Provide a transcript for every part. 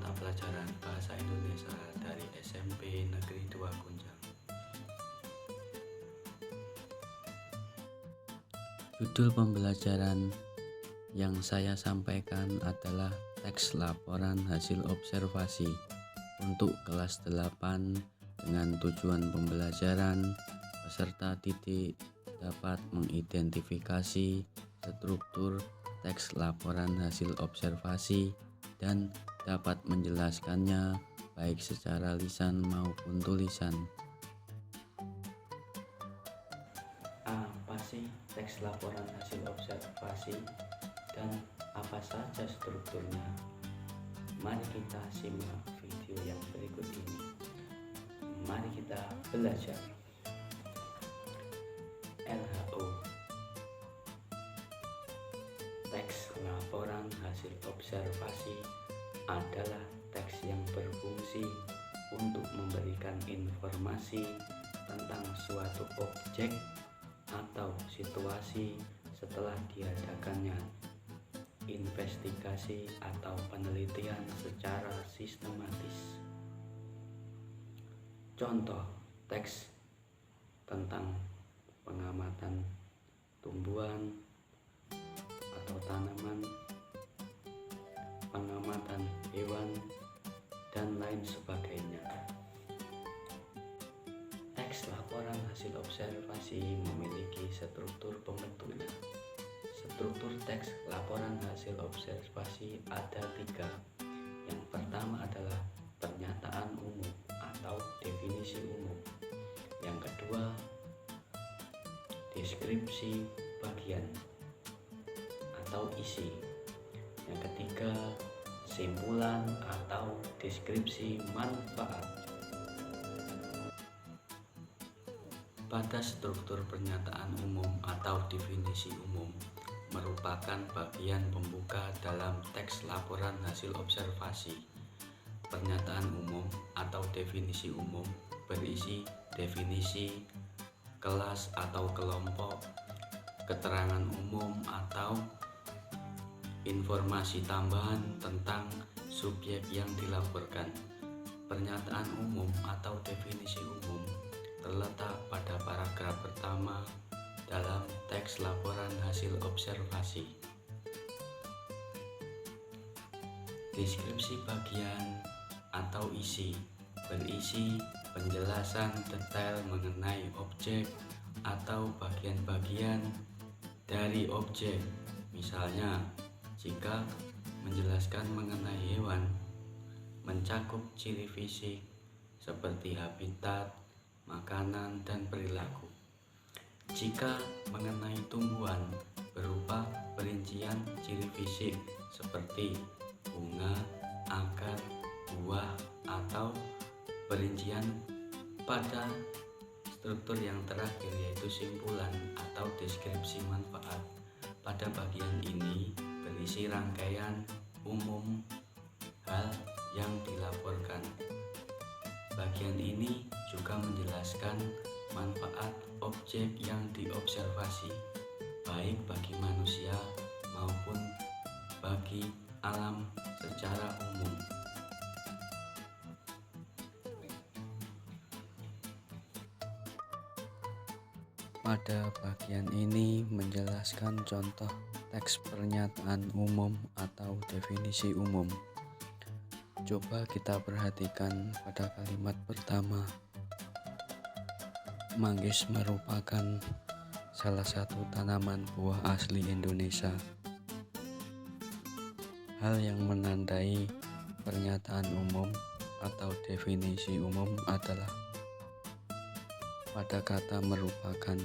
mata pelajaran Bahasa Indonesia dari SMP Negeri 2 Kunjang. Judul pembelajaran yang saya sampaikan adalah teks laporan hasil observasi untuk kelas 8 dengan tujuan pembelajaran peserta didik dapat mengidentifikasi struktur teks laporan hasil observasi dan dapat menjelaskannya baik secara lisan maupun tulisan. Apa sih teks laporan hasil observasi dan apa saja strukturnya? Mari kita simak video yang berikut ini. Mari kita belajar. LHO, teks laporan hasil observasi adalah teks yang berfungsi untuk memberikan informasi tentang suatu objek atau situasi setelah diadakannya investigasi atau penelitian secara sistematis. Contoh teks tentang pengamatan tumbuhan atau tanaman, pengamatan hewan, dan lain sebagainya. Teks laporan hasil observasi memiliki struktur pembentuknya. Struktur teks laporan hasil observasi ada 3. Yang pertama adalah pernyataan umum atau definisi umum. Yang kedua, deskripsi bagian atau isi. Yang ketiga, kesimpulan atau deskripsi manfaat. Pada struktur pernyataan umum atau definisi umum merupakan bagian pembuka dalam teks laporan hasil observasi. Pernyataan umum atau definisi umum berisi definisi kelas atau kelompok, keterangan umum atau informasi tambahan tentang subjek yang dilaporkan. Pernyataan umum atau definisi umum terletak pada paragraf pertama dalam teks laporan hasil observasi. Deskripsi bagian atau isi berisi penjelasan detail mengenai objek atau bagian-bagian dari objek. Misalnya, jika menjelaskan mengenai hewan, mencakup ciri fisik seperti habitat, makanan, dan perilaku. Jika mengenai tumbuhan, berupa perincian ciri fisik seperti bunga, akar, buah, atau perincian pada struktur yang terakhir yaitu simpulan atau deskripsi manfaat. Pada bagian ini berisi rangkaian umum hal yang dilaporkan. Bagian ini juga menjelaskan manfaat objek yang diobservasi, baik bagi manusia maupun bagi alam secara umum. Pada bagian ini menjelaskan contoh teks pernyataan umum atau definisi umum. Coba kita perhatikan pada kalimat pertama. Manggis merupakan salah satu tanaman buah asli Indonesia. Hal yang menandai pernyataan umum atau definisi umum adalah pada kata merupakan,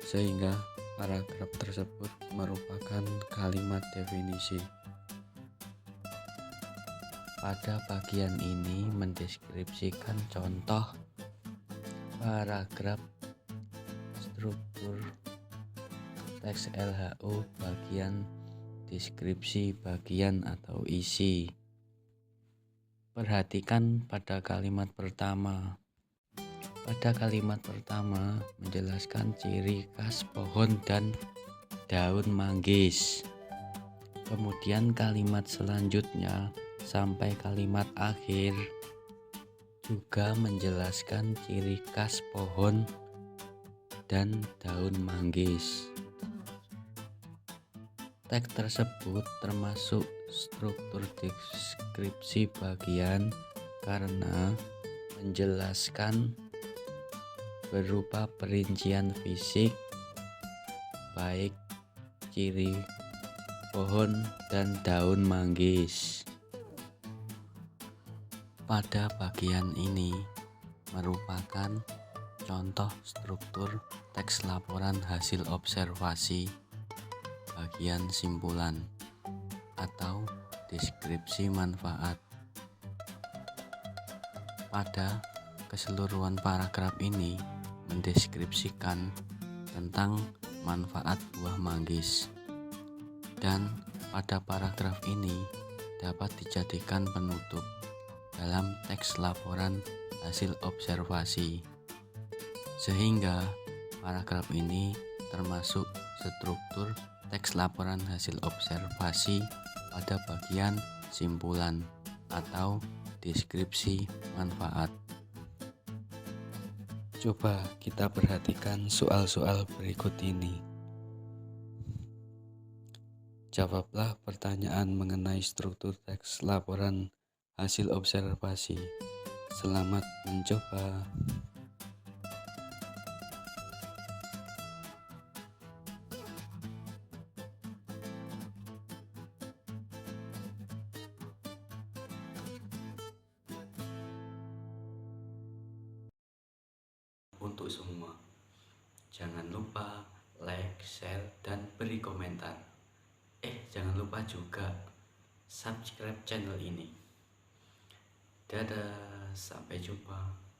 sehingga paragraf tersebut merupakan kalimat definisi. Pada bagian ini mendeskripsikan contoh paragraf struktur teks LHO bagian deskripsi bagian atau isi. Perhatikan pada kalimat pertama. Pada kalimat pertama menjelaskan ciri khas pohon dan daun manggis. Kemudian kalimat selanjutnya sampai kalimat akhir juga menjelaskan ciri khas pohon dan daun manggis. Teks tersebut termasuk struktur deskripsi bagian karena menjelaskan berupa perincian fisik, baik ciri pohon dan daun manggis. Pada bagian ini merupakan contoh struktur teks laporan hasil observasi bagian simpulan atau deskripsi manfaat. Pada keseluruhan paragraf ini mendeskripsikan tentang manfaat buah manggis, dan pada paragraf ini dapat dijadikan penutup dalam teks laporan hasil observasi, sehingga paragraf ini termasuk struktur teks laporan hasil observasi pada bagian simpulan atau deskripsi manfaat. Coba kita perhatikan soal-soal berikut ini. Jawablah pertanyaan mengenai struktur teks laporan hasil observasi. Selamat mencoba. Untuk semua, jangan lupa like, share, dan beri komentar. Jangan lupa juga subscribe channel ini. Dadah, sampai jumpa.